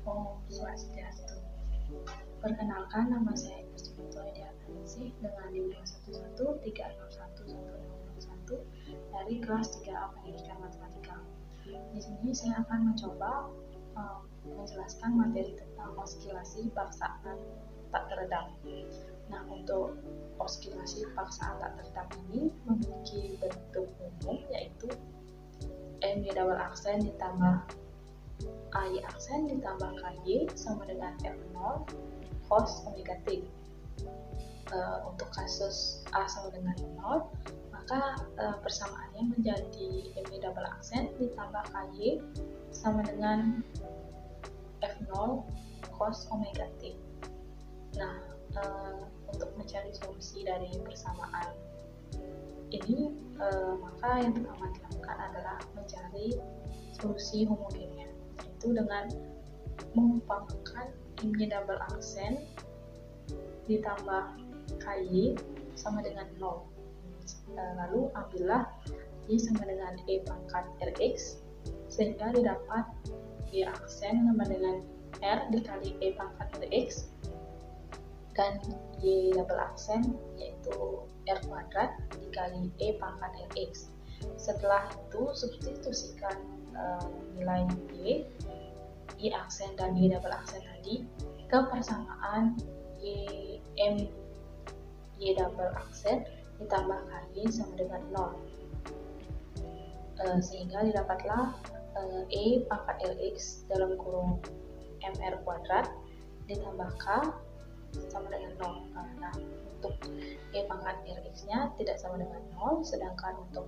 Om Swastiastu. Perkenalkan, nama saya Kusminto Ediatanisi dengan NIM 211361101 dari kelas 3A Pendidikan Matematika. Di sini saya akan mencoba menjelaskan materi tentang oskilasi paksaan tak teredam. Nah, untuk oskilasi paksaan tak teredam ini memiliki bentuk umum, yaitu MY double aksen ditambah AY aksen ditambah KY sama dengan F0 cos omega T. Untuk kasus A sama dengan 0, maka persamaannya menjadi MY double aksen ditambah KY sama dengan F0 cos omega T. Nah, untuk mencari solusi dari persamaan ini, maka yang pertama dilakukan adalah mencari solusi homogennya, yaitu dengan mengumpamakan MY double aksen ditambah KY sama dengan 0. Lalu ambillah Y sama dengan E pangkat Rx, sehingga didapat Y aksen sama dengan R dikali E pangkat Rx, dan Y double aksen yaitu R kuadrat dikali E pangkat Rx. Setelah itu substitusikan nilai Y aksen dan Y double aksen tadi ke persamaan Y double aksen ditambah KY sama dengan 0, sehingga didapatlah E pangkat Rx dalam kurung MR kuadrat ditambah K sama dengan 0. Nah, untuk E pangkat Rx nya tidak sama dengan 0, sedangkan untuk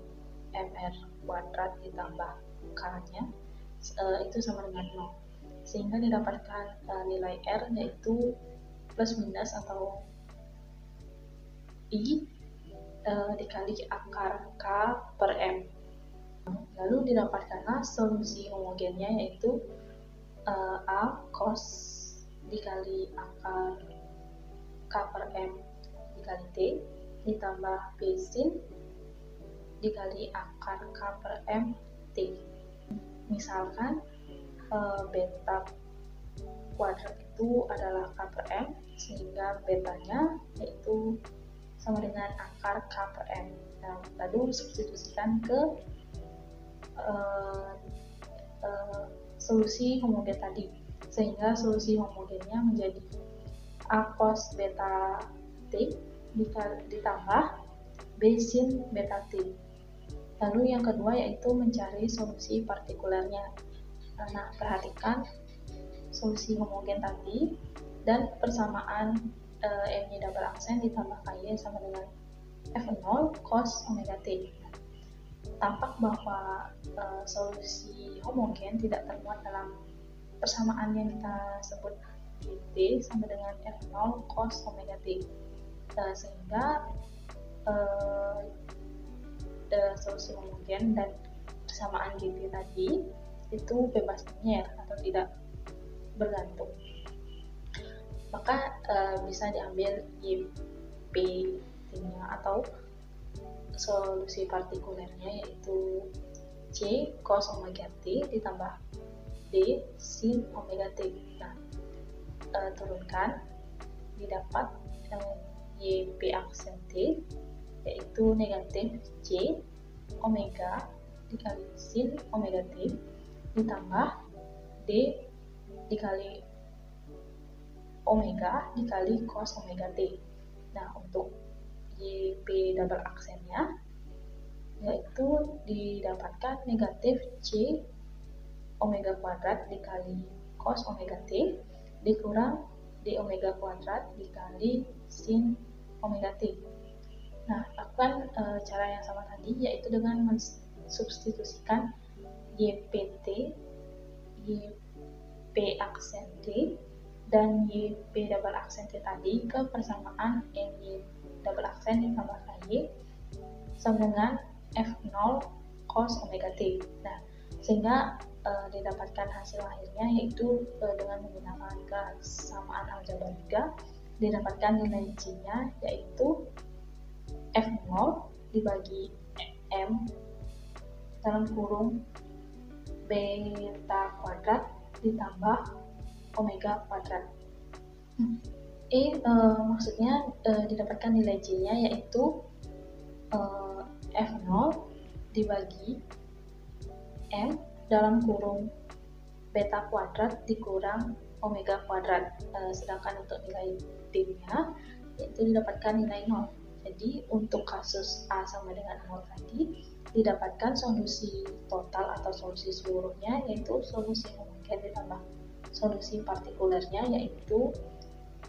MR kuadrat ditambah K nya itu sama dengan 0, sehingga didapatkan nilai R yaitu plus minus atau I dikali akar K per M. Lalu didapatkanlah solusi homogennya yaitu A cos dikali akar K per M dikali T ditambah B sin dikali akar K per M T. Misalkan beta kuadrat itu adalah K per M, sehingga betanya yaitu sama dengan akar K per M. Nah, lalu substitusikan ke solusi homogen tadi, sehingga solusi homogennya menjadi A cos beta T ditambah B sin beta T. Lalu yang kedua yaitu mencari solusi partikulernya. Nah, perhatikan solusi homogen tadi dan persamaan MY double aksen ditambah KY sama dengan F0 cos omega T. Tampak bahwa solusi homogen tidak termuat dalam persamaan yang kita sebut GT sama dengan F0 cos omega T, sehingga solusi homogen dan persamaan GT tadi itu bebas linear atau tidak bergantung. Maka bisa diambil YP nya atau solusi partikulernya yaitu C cos omega T ditambah D sin omega T. Nah, turunkan, didapat YP aksen T yaitu negatif C omega dikali sin omega T ditambah D dikali omega dikali cos omega T. Nah, untuk YP double aksennya yaitu didapatkan negatif C omega kuadrat dikali cos omega T dikurang D omega kuadrat dikali sin omega T. Nah, lakukan cara yang sama tadi, yaitu dengan mensubstitusikan YPT, YP aksen T, dan YP double aksen T tadi ke persamaan MY double aksen ditambah KY sama dengan F0 cos omega T. Nah, sehingga didapatkan hasil akhirnya yaitu dengan menggunakan kesamaan aljabarika didapatkan nilai C-nya yaitu F0 dibagi M dalam kurung beta kuadrat ditambah omega kuadrat. Maksudnya didapatkan nilai J-nya yaitu F0 dibagi M dalam kurung beta kuadrat dikurang omega kuadrat. Sedangkan untuk nilai B-nya yaitu didapatkan nilai 0. Jadi untuk kasus A sama dengan 0 tadi didapatkan solusi total atau solusi seluruhnya yaitu solusi homogen ditambah solusi partikulernya yaitu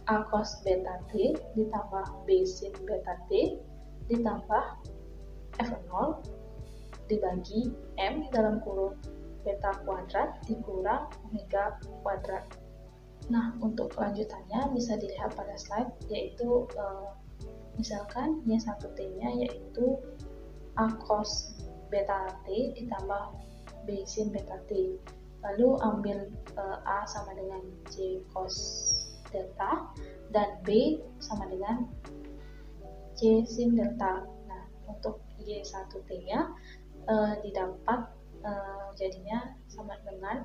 A cos beta T ditambah B sin beta T ditambah F0 dibagi M dalam kurung beta kuadrat dikurang omega kuadrat. Nah, untuk kelanjutannya bisa dilihat pada slide, yaitu misalkan Y1T-nya yaitu A cos beta T ditambah B sin beta T. Lalu ambil A sama dengan J cos delta dan B sama dengan J sin delta. Nah, untuk Y1T-nya didapat jadinya sama dengan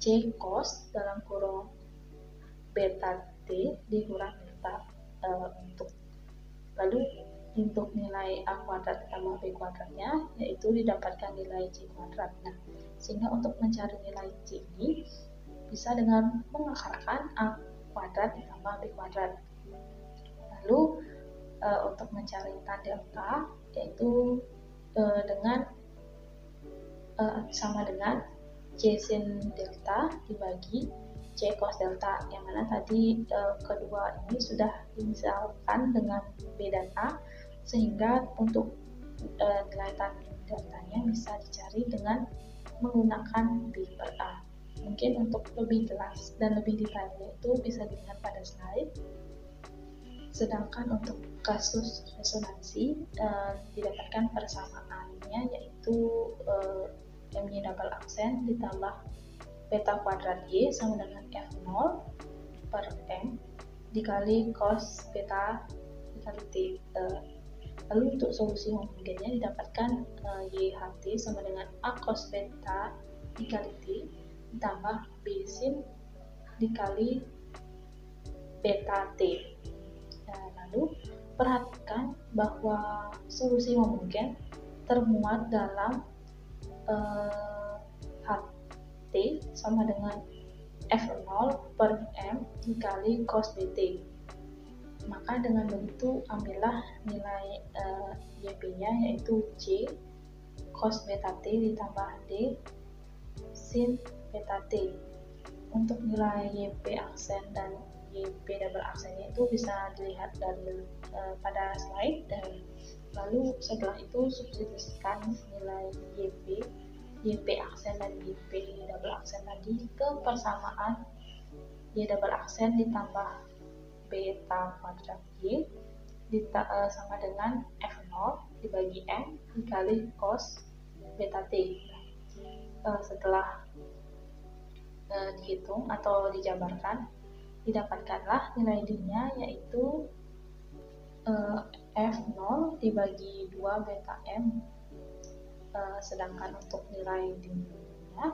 J cos dalam kurung beta T dikurang delta. Lalu untuk nilai A kuadrat ditambah B kuadratnya yaitu didapatkan nilai J kuadrat. Nah, sehingga untuk mencari nilai J ini bisa dengan mengakarkan A kuadrat ditambah B kuadrat. Lalu untuk mencari tan delta yaitu dengan sama dengan J sin delta dibagi J cos delta, yang mana tadi kedua ini sudah dimisalkan dengan B dan A, sehingga untuk nilai tan deltanya bisa dicari dengan menggunakan B per A. Mungkin untuk lebih jelas dan lebih detailnya itu bisa dilihat pada slide. Sedangkan untuk kasus resonansi didapatkan persamaannya yaitu M-nya double aksen ditambah beta kuadrat Y sama dengan F0 per M dikali cos beta dikali T. Lalu untuk solusi homogennya didapatkan YHT sama dengan A cos beta dikali T ditambah B sin dikali beta T. Lalu perhatikan bahwa solusi homogen termuat dalam HT sama dengan F0 per M dikali cos BT. Maka dengan begitu ambillah nilai YP-nya yaitu J cos beta T ditambah D sin beta T. Untuk nilai YP aksen dan YP double aksennya itu bisa dilihat dari pada slide, dan lalu setelah itu substitusikan nilai YP aksen dan YP double aksen tadi ke persamaan Y double aksen ditambah beta kuadrat Y sama dengan F0 dibagi M dikali cos beta T. Setelah dihitung atau dijabarkan, didapatkanlah nilai D-nya yaitu F0 dibagi 2 beta M. Sedangkan untuk nilai D-nya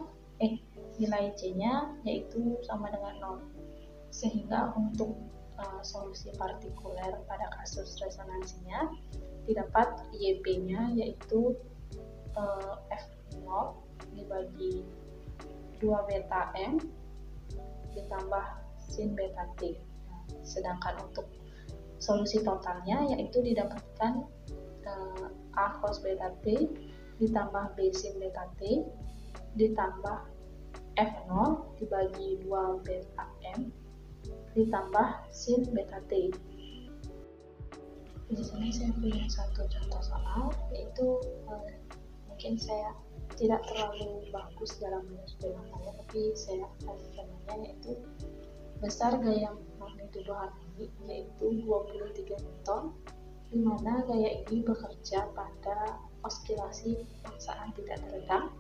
nilai C-nya yaitu sama dengan 0. Sehingga untuk solusi partikuler pada kasus resonansinya didapat YP-nya yaitu F0 dibagi 2 beta M ditambah sin beta T. Sedangkan untuk solusi totalnya yaitu didapatkan A cos beta T ditambah B sin beta T ditambah F0 dibagi 2 beta M ditambah sin beta T. Di sini saya punya satu contoh soal, yaitu mungkin saya tidak terlalu bagus dalam menyebutkannya, tapi saya akan mengenai yaitu besar gaya magnitudo harmoni yaitu 23 Newton, di mana gaya ini bekerja pada oskilasi paksaan tidak teredam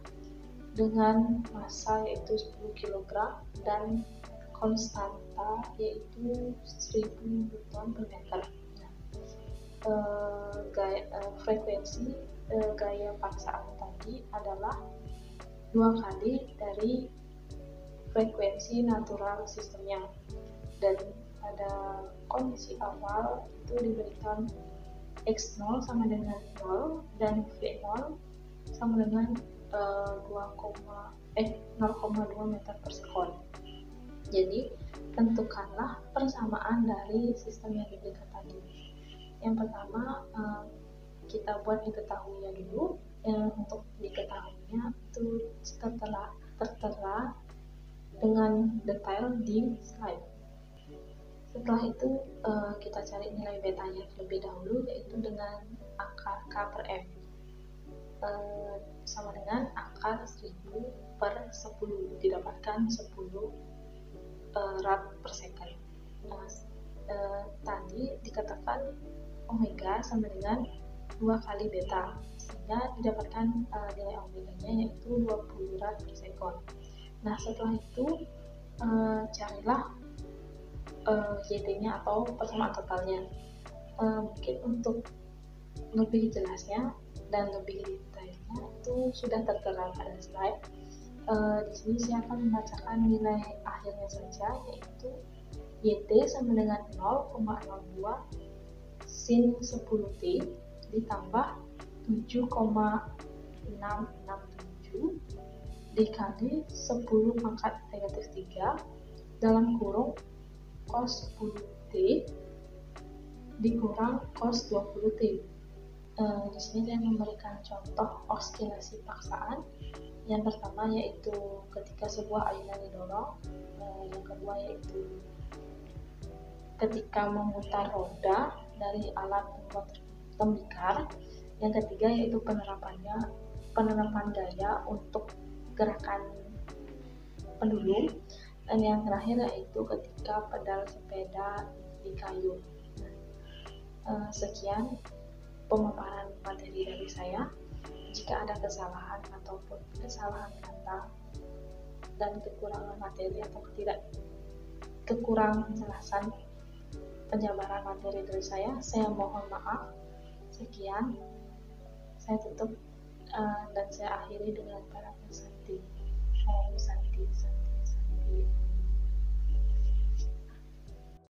dengan massa yaitu 10 kg dan konstanta yaitu 1000 Newton per meter. Frekuensi gaya paksaan tadi adalah 2 kali dari frekuensi natural sistemnya, dan pada kondisi awal itu diberikan X0 sama dengan 0 dan V0 sama dengan 0,2 meter per sekon. Jadi tentukanlah persamaan dari sistem yang diberikan tadi. Yang pertama, kita buat diketahuinya dulu. Untuk diketahuinya itu tertera dengan detail di slide. Setelah itu kita cari nilai betanya terlebih dahulu, yaitu dengan akar K per F sama dengan akar 1000 per 10, didapatkan 10 rad per second. Tadi dikatakan omega sama dengan 2 kali beta, sehingga didapatkan nilai omeganya yaitu 20 rad per second. Nah, setelah itu carilah YT-nya atau persamaan totalnya. Mungkin untuk lebih jelasnya dan lebih detailnya itu sudah tertera pada slide. Di sini saya akan membacakan nilai akhirnya saja, yaitu YT sama dengan 0,02 sin 10T ditambah 7,667 dikali 10 pangkat negatif 3 dalam kurung cos 10T dikurang cos 20T. Di sini saya memberikan contoh oscilasi paksaan. Yang pertama yaitu ketika sebuah ayunan didorong, yang kedua yaitu ketika memutar roda dari alat pembuat tembikar, yang ketiga yaitu penerapan gaya untuk gerakan pendulum, dan yang terakhir yaitu ketika pedal sepeda dikayuh. Sekian pemaparan materi dari saya. Jika ada kesalahan ataupun kesalahan kata dan kekurangan materi atau kekurangan penjelasan penjabaran materi dari saya mohon maaf. Sekian, saya tutup dan saya akhiri dengan para peserta.